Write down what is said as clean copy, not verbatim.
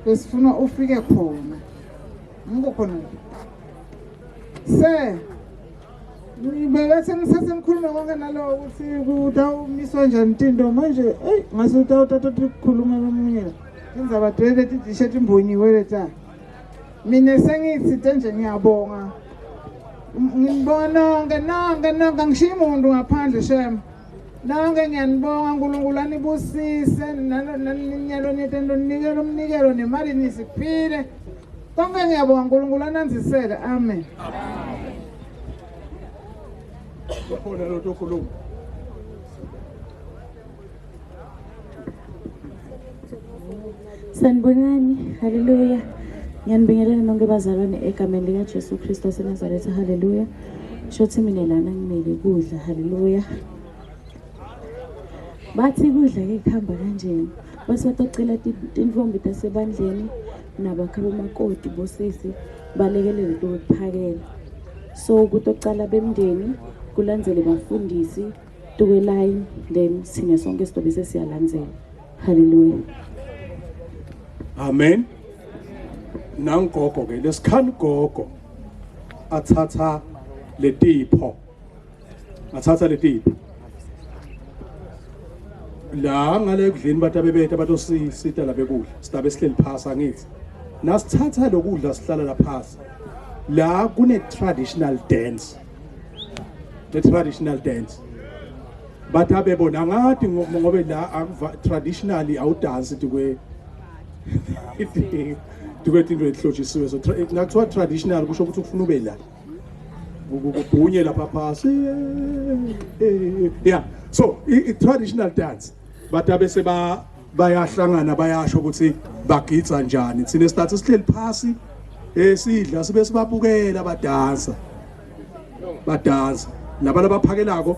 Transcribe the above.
besifuna ufike khona ngikho khona se Bese ngithathe ngikhulume konke nalo ukuthi kutawumiswa njani Tindo manje ngase utawuthatha ukukhuluma nomunye indaba dwele t-shirt imbonyiwe leta mina sengithi nje ngiyabonga ngibona nonke ngishiya umuntu ngaphandle shem nonke ngiyanibonga uNkulunkulu anibusise naninyalo netendo nikelo umnikelo nemali nisiphile konke ngiyabonga uNkulunkulu ananzisele amen Khona lo tokhuluma Sanibonani haleluya ngiyanibingelela nonke bazalwane egameni lika Jesu Kristu waseNazaretha haleluya shothi mina lana ngimele kudla haleluya bathi kudla ke kuhamba kanjeni base batocela tinfombi tasebandleni nabakhabomakoti bosisi balekelele ukuphakela so kutocala bemndeni kulandzele bafundisi tuke line then sine sonke sidobe sesiyalandzela haleluya amen nangogo ke lesikhani gogo athatha letipho la ngale ekudleni bathi abebethe batosisita la bekudla sidabe sihleli phasi angithi nasithatha lokudla sihlala la phasi la kune traditional dance bathi abebona ngathi ngobe la traditionally awudansi tukwe into ehlotshisiwe so ngakuthiwa traditional kusho ukuthi ufuna ube la ubunye lapha phasi yeah so i-traditional dance bathi abese bayahlangana bayasho ukuthi bagidza njani thina sithathe sihleli phasi esidla sibe sibabukela badansa labantu abaphakelako